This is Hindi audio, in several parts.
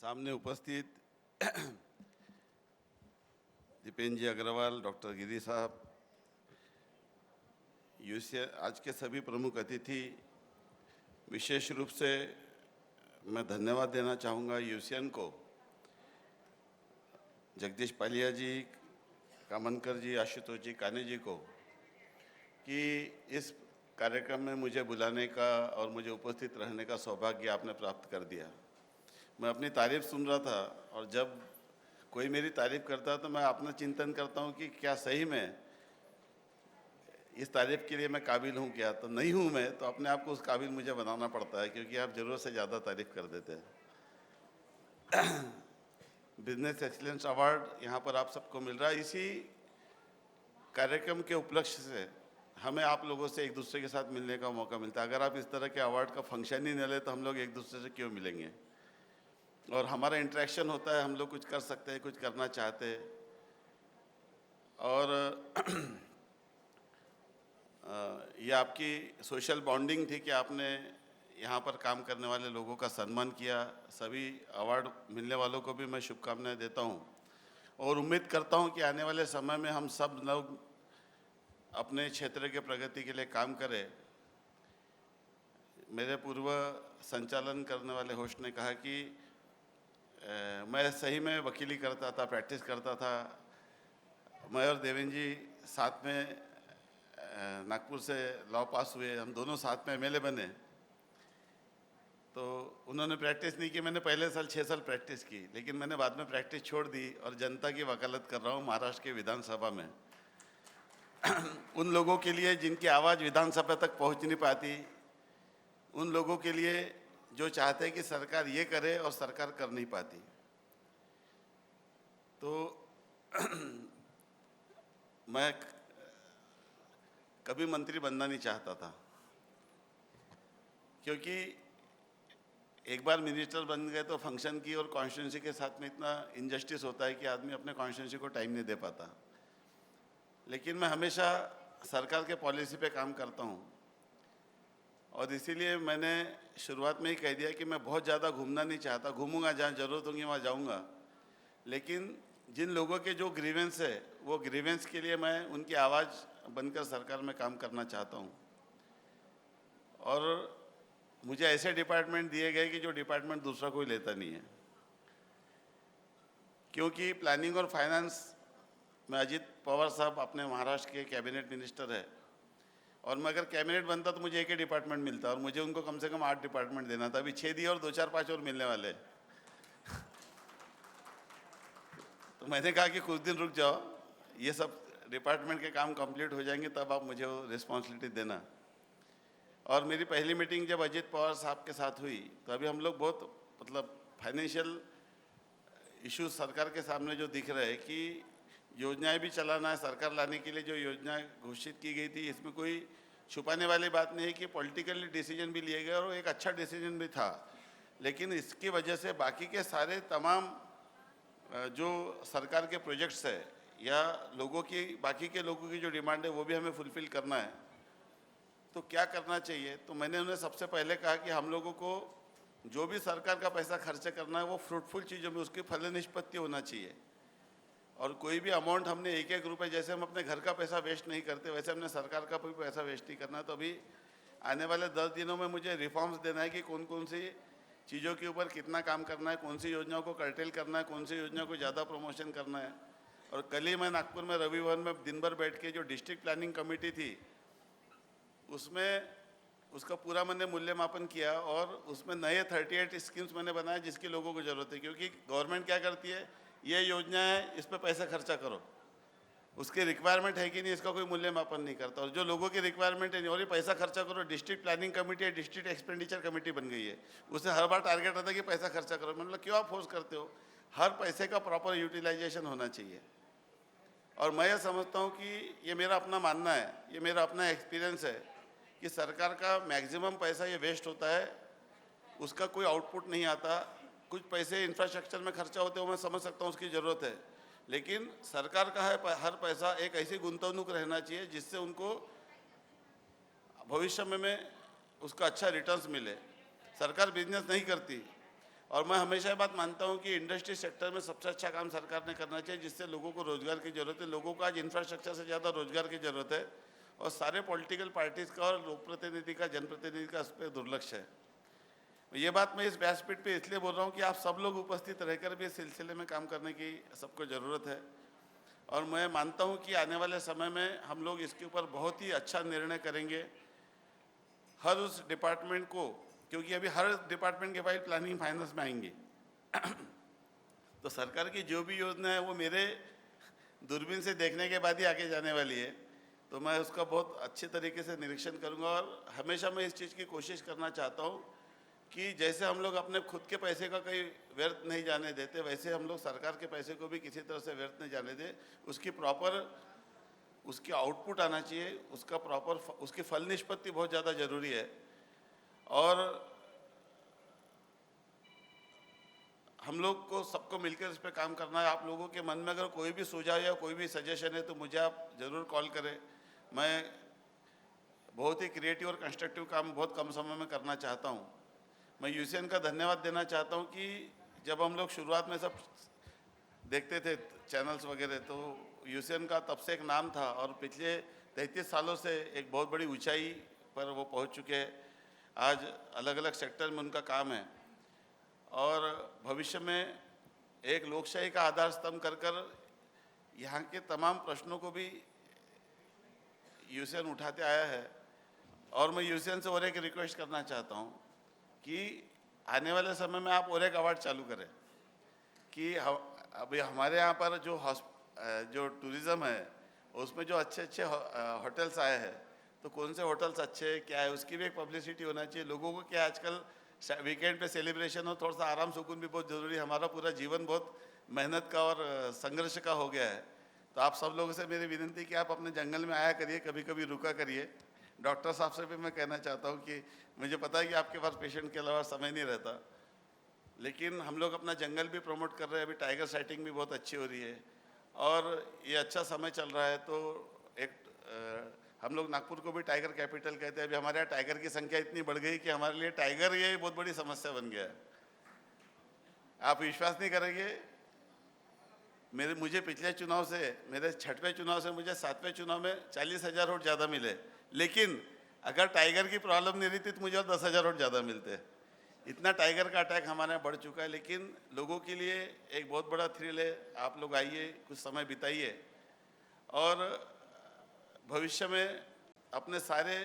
सामने उपस्थित दीपेन जी अग्रवाल, डॉक्टर गिरी साहब, यूसीएन आज के सभी प्रमुख अतिथि, विशेष रूप से मैं धन्यवाद देना चाहूँगा यूसीएन को, जगदीश पालिया जी, कामनकर जी, आशुतोष जी, काने जी को, कि इस कार्यक्रम में मुझे बुलाने का और मुझे उपस्थित रहने का सौभाग्य आपने प्राप्त कर दिया। मैं अपनी तारीफ़ सुन रहा था और जब कोई मेरी तारीफ़ करता है तो मैं अपना चिंतन करता हूँ कि क्या सही में इस तारीफ़ के लिए मैं काबिल हूँ क्या। तो नहीं हूँ मैं, तो अपने आप को उस काबिल मुझे बनाना पड़ता है, क्योंकि आप ज़रूरत से ज़्यादा तारीफ़ कर देते हैं। बिजनेस एक्सीलेंस अवार्ड यहाँ पर आप सबको मिल रहा है। इसी कार्यक्रम के उपलक्ष्य से हमें आप लोगों से एक दूसरे के साथ मिलने का मौका मिलता है। अगर आप इस तरह के अवार्ड का फंक्शन ही न ले तो हम लोग एक दूसरे से क्यों मिलेंगे। और हमारा इंटरेक्शन होता है, हम लोग कुछ कर सकते हैं, कुछ करना चाहते हैं। और ये आपकी सोशल बॉन्डिंग थी कि आपने यहाँ पर काम करने वाले लोगों का सम्मान किया। सभी अवार्ड मिलने वालों को भी मैं शुभकामनाएं देता हूँ और उम्मीद करता हूँ कि आने वाले समय में हम सब लोग अपने क्षेत्र के प्रगति के लिए काम करें। मेरे पूर्व संचालन करने वाले होस्ट ने कहा कि मैं सही में वकीली करता था, प्रैक्टिस करता था। मैं और देवेंद्र जी साथ में नागपुर से लॉ पास हुए, हम दोनों साथ में एमएलए बने। तो उन्होंने प्रैक्टिस नहीं की, मैंने पहले साल 6 साल प्रैक्टिस की, लेकिन मैंने बाद में प्रैक्टिस छोड़ दी और जनता की वकालत कर रहा हूँ महाराष्ट्र के विधानसभा में। उन लोगों के लिए जिनकी आवाज़ विधानसभा तक पहुँच नहीं पाती, उन लोगों के लिए जो चाहते हैं कि सरकार ये करे और सरकार कर नहीं पाती। तो मैं कभी मंत्री बनना नहीं चाहता था, क्योंकि एक बार मिनिस्टर बन गए तो फंक्शन की और कॉन्स्टिट्यूंसी के साथ में इतना इनजस्टिस होता है कि आदमी अपने कॉन्स्टिट्यूंसी को टाइम नहीं दे पाता। लेकिन मैं हमेशा सरकार के पॉलिसी पे काम करता हूँ और इसीलिए मैंने शुरुआत में ही कह दिया कि मैं बहुत ज़्यादा घूमना नहीं चाहता। घूमूंगा जहाँ ज़रूरत होगी वहाँ जाऊँगा, लेकिन जिन लोगों के जो ग्रीवेंस है वो ग्रीवेंस के लिए मैं उनकी आवाज़ बनकर सरकार में काम करना चाहता हूँ। और मुझे ऐसे डिपार्टमेंट दिए गए कि जो डिपार्टमेंट दूसरा कोई लेता नहीं है, क्योंकि प्लानिंग और फाइनेंस में अजीत पवार साहब अपने महाराष्ट्र के कैबिनेट मिनिस्टर है और मैं अगर कैबिनेट बनता तो मुझे एक ही डिपार्टमेंट मिलता और मुझे उनको कम से कम 8 डिपार्टमेंट देना था। अभी 6 दिए और 2 4 5 और मिलने वाले। तो मैंने कहा कि कुछ दिन रुक जाओ, ये सब डिपार्टमेंट के काम कंप्लीट हो जाएंगे तब आप मुझे वो रिस्पॉन्सिबिलिटी देना। और मेरी पहली मीटिंग जब अजीत पवार साहब के साथ हुई तो अभी हम लोग बहुत फाइनेंशियल इश्यूज सरकार के सामने जो दिख रहे हैं कि योजनाएं भी चलाना है, सरकार लाने के लिए जो योजना घोषित की गई थी इसमें कोई छुपाने वाली बात नहीं है कि पॉलिटिकली डिसीजन भी लिए गए और एक अच्छा डिसीजन भी था। लेकिन इसकी वजह से बाकी के सारे तमाम जो सरकार के प्रोजेक्ट्स है या लोगों की बाकी के लोगों की जो डिमांड है वो भी हमें फुलफ़िल करना है। तो क्या करना चाहिए? तो मैंने उन्हें सबसे पहले कहा कि हम लोगों को जो भी सरकार का पैसा खर्च करना है वो फ्रूटफुल चीज़ों में उसकी फल निष्पत्ति होना चाहिए। और कोई भी अमाउंट हमने एक एक रुपये, जैसे हम अपने घर का पैसा वेस्ट नहीं करते वैसे हमने सरकार का भी पैसा वेस्ट नहीं करना। तो अभी आने वाले 10 दिनों में मुझे रिफॉर्म्स देना है कि कौन कौन सी चीज़ों के ऊपर कितना काम करना है, कौन सी योजनाओं को कर्टेल करना है, कौन सी योजना को ज़्यादा प्रमोशन करना है। और कल ही मैं नागपुर में रवि भवन में दिन भर बैठ के जो डिस्ट्रिक्ट प्लानिंग कमेटी थी उसमें उसका पूरा मैंने मूल्यमापन किया और उसमें नए 38 स्कीम्स मैंने बनाए जिसकी लोगों को ज़रूरत है। क्योंकि गवर्नमेंट क्या करती है, ये योजना है इस पर पैसा खर्चा करो, उसकी रिक्वायरमेंट है कि नहीं इसका कोई मूल्यमापन नहीं करता। और जो लोगों की रिक्वायरमेंट है नहीं और ये पैसा खर्चा करो, डिस्ट्रिक्ट प्लानिंग कमेटी है, डिस्ट्रिक्ट एक्सपेंडिचर कमेटी बन गई है, उससे हर बार टारगेट रहता है कि पैसा खर्चा करो। मतलब क्यों आप फोर्स करते हो? हर पैसे का प्रॉपर यूटिलाइजेशन होना चाहिए। और मैं ये समझता हूँ कि ये मेरा अपना मानना है, ये मेरा अपना एक्सपीरियंस है कि सरकार का मैक्सिमम पैसा ये वेस्ट होता है, उसका कोई आउटपुट नहीं आता। कुछ पैसे इंफ्रास्ट्रक्चर में खर्चा होते हैं वो मैं समझ सकता हूँ, उसकी ज़रूरत है, लेकिन सरकार का है हर पैसा एक ऐसी गुंतवणूक रहना चाहिए जिससे उनको भविष्य में उसका अच्छा रिटर्न्स मिले। सरकार बिजनेस नहीं करती और मैं हमेशा ये बात मानता हूँ कि इंडस्ट्री सेक्टर में सबसे अच्छा काम सरकार ने करना चाहिए, जिससे लोगों को रोजगार की जरूरत है। लोगों को आज इंफ्रास्ट्रक्चर से ज़्यादा रोजगार की जरूरत है, और सारे पॉलिटिकल पार्टीज़ का और लोक प्रतिनिधि का, जनप्रतिनिधि का इस पर दुर्लक्ष्य है। ये बात मैं इस व्यासपीठ पे इसलिए बोल रहा हूँ कि आप सब लोग उपस्थित रहकर भी इस सिलसिले में काम करने की सबको ज़रूरत है। और मैं मानता हूँ कि आने वाले समय में हम लोग इसके ऊपर बहुत ही अच्छा निर्णय करेंगे, हर उस डिपार्टमेंट को, क्योंकि अभी हर डिपार्टमेंट के फाइल प्लानिंग फाइनेंस में आएंगी। तो सरकार की जो भी योजना है वो मेरे दूरबीन से देखने के बाद ही आगे जाने वाली है, तो मैं उसका बहुत अच्छे तरीके से निरीक्षण करूंगा। और हमेशा मैं इस चीज़ की कोशिश करना चाहता हूं कि जैसे हम लोग अपने खुद के पैसे का कहीं व्यर्थ नहीं जाने देते, वैसे हम लोग सरकार के पैसे को भी किसी तरह से व्यर्थ नहीं जाने दें। उसकी प्रॉपर उसकी आउटपुट आना चाहिए, उसका प्रॉपर उसकी फल निष्पत्ति बहुत ज़्यादा ज़रूरी है। और हम लोग को सबको मिलकर इस पर काम करना है। आप लोगों के मन में अगर कोई भी सुझाव या कोई भी सजेशन है तो मुझे आप ज़रूर कॉल करें। मैं बहुत ही क्रिएटिव और कंस्ट्रक्टिव काम बहुत कम समय में करना चाहता हूँ। मैं यूसीएन का धन्यवाद देना चाहता हूँ कि जब हम लोग शुरुआत में सब देखते थे चैनल्स वगैरह, तो यूसीएन का तब से एक नाम था, और पिछले 33 सालों से एक बहुत बड़ी ऊंचाई पर वो पहुंच चुके हैं। आज अलग अलग सेक्टर में उनका काम है, और भविष्य में एक लोकशाही का आधार स्तंभ कर कर यहाँ के तमाम प्रश्नों को भी यूसीएन उठाते आया है। और मैं यूसीएन से और एक रिक्वेस्ट करना चाहता हूँ कि आने वाले समय में आप और एक अवार्ड चालू करें कि अभी हमारे यहाँ पर जो टूरिज़्म है उसमें जो अच्छे अच्छे होटल्स आए हैं, तो कौन से होटल्स अच्छे क्या है उसकी भी एक पब्लिसिटी होना चाहिए। लोगों को क्या आजकल वीकेंड पे सेलिब्रेशन हो, थोड़ा सा आराम सुकून भी बहुत ज़रूरी है। हमारा पूरा जीवन बहुत मेहनत का और संघर्ष का हो गया है। तो आप सब लोगों से मेरी विनती कि आप अपने जंगल में आया करिए, कभी कभी रुका करिए। डॉक्टर साहब से भी मैं कहना चाहता हूँ कि मुझे पता है कि आपके पास पेशेंट के अलावा समय नहीं रहता, लेकिन हम लोग अपना जंगल भी प्रमोट कर रहे हैं। अभी टाइगर साइटिंग भी बहुत अच्छी हो रही है, और ये अच्छा समय चल रहा है। तो एक हम लोग नागपुर को भी टाइगर कैपिटल कहते हैं। अभी हमारे यहाँ टाइगर की संख्या इतनी बढ़ गई कि हमारे लिए टाइगर ये बहुत बड़ी समस्या बन गया है। आप विश्वास नहीं करेंगे, मुझे पिछले चुनाव से, मेरे 6वें चुनाव से मुझे 7वें चुनाव में 40,000 वोट ज़्यादा मिले, लेकिन अगर टाइगर की प्रॉब्लम नहीं रहती तो मुझे और 10,000 वोट ज़्यादा मिलते। इतना टाइगर का अटैक हमारे यहाँ बढ़ चुका है। लेकिन लोगों के लिए एक बहुत बड़ा थ्रिल है। आप लोग आइए, कुछ समय बिताइए, और भविष्य में अपने सारे,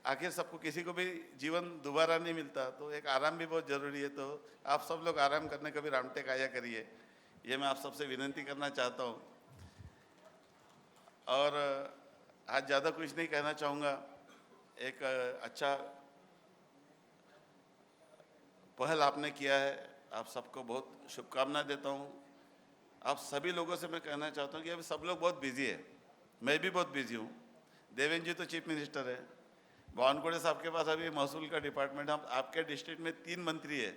आखिर सबको किसी को भी जीवन दोबारा नहीं मिलता, तो एक आराम भी बहुत ज़रूरी है। तो आप सब लोग आराम करने कभी रामटेक आया करिए, ये मैं आप सबसे विनती करना चाहता हूँ। और आज ज़्यादा कुछ नहीं कहना चाहूँगा। एक अच्छा पहल आपने किया है, आप सबको बहुत शुभकामनाएं देता हूँ। आप सभी लोगों से मैं कहना चाहता हूँ कि अभी सब लोग बहुत बिजी है, मैं भी बहुत बिजी हूँ। देवेंद्र जी तो चीफ मिनिस्टर है, बावनकुड़े साहब के पास अभी महसूल का डिपार्टमेंट। हम आपके डिस्ट्रिक्ट में 3 मंत्री है,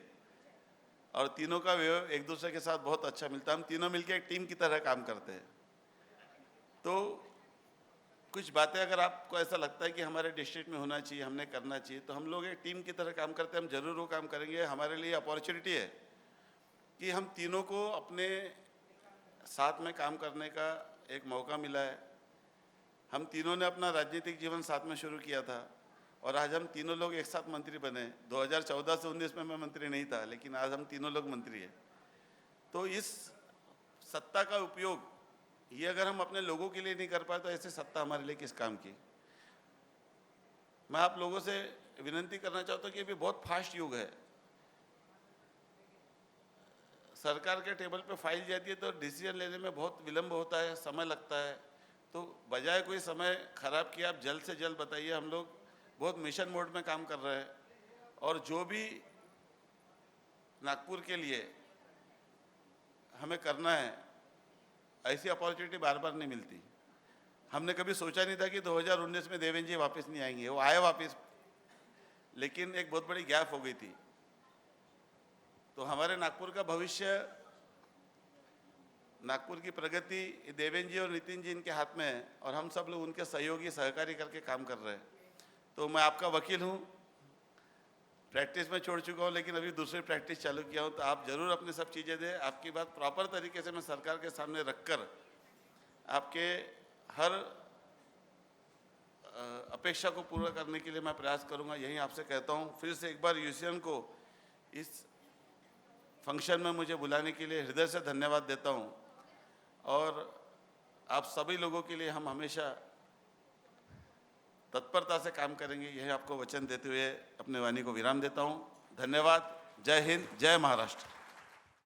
और तीनों का व्यवहार एक दूसरे के साथ बहुत अच्छा मिलता है। हम तीनों मिलकर एक टीम की तरह काम करते हैं। तो कुछ बातें अगर आपको ऐसा लगता है कि हमारे डिस्ट्रिक्ट में होना चाहिए, हमने करना चाहिए, तो हम लोग एक टीम की तरह काम करते हैं। हम जरूर वो काम करेंगे। हमारे लिए अपॉर्चुनिटी है कि हम तीनों को अपने साथ में काम करने का एक मौका मिला है। हम तीनों ने अपना राजनीतिक जीवन साथ में शुरू किया था, और आज हम तीनों लोग एक साथ मंत्री बने। 2014 से 19 में मैं मंत्री नहीं था, लेकिन आज हम तीनों लोग मंत्री हैं। तो इस सत्ता का उपयोग ये अगर हम अपने लोगों के लिए नहीं कर पाए, तो ऐसे सत्ता हमारे लिए किस काम की। मैं आप लोगों से विनती करना चाहता हूँ कि अभी बहुत फास्ट युग है। सरकार के टेबल पे फाइल जाती है तो डिसीजन लेने में बहुत विलंब होता है, समय लगता है। तो बजाय कोई समय खराब किया, आप जल्द से जल्द बताइए। हम लोग बहुत मिशन मोड में काम कर रहे हैं, और जो भी नागपुर के लिए हमें करना है, ऐसी अपॉर्चुनिटी बार बार नहीं मिलती। हमने कभी सोचा नहीं था कि 2019 में देवेंद्र जी वापस नहीं आएंगे। वो आए वापस, लेकिन एक बहुत बड़ी गैप हो गई थी। तो हमारे नागपुर का भविष्य, नागपुर की प्रगति देवेंद्र जी और नितिन जी इनके हाथ में है, और हम सब लोग उनके सहयोगी सहकारी करके काम कर रहे हैं। तो मैं आपका वकील हूँ प्रैक्टिस में छोड़ चुका हूँ, लेकिन अभी दूसरी प्रैक्टिस चालू किया हूँ। तो आप जरूर अपनी सब चीज़ें दें। आपकी बात प्रॉपर तरीके से मैं सरकार के सामने रखकर आपके हर अपेक्षा को पूरा करने के लिए मैं प्रयास करूंगा, यही आपसे कहता हूं। फिर से एक बार यूसीएन को इस फंक्शन में मुझे बुलाने के लिए हृदय से धन्यवाद देता हूं, और आप सभी लोगों के लिए हम हमेशा तत्परता से काम करेंगे, यही आपको वचन देते हुए अपने वाणी को विराम देता हूं। धन्यवाद। जय हिंद, जय महाराष्ट्र।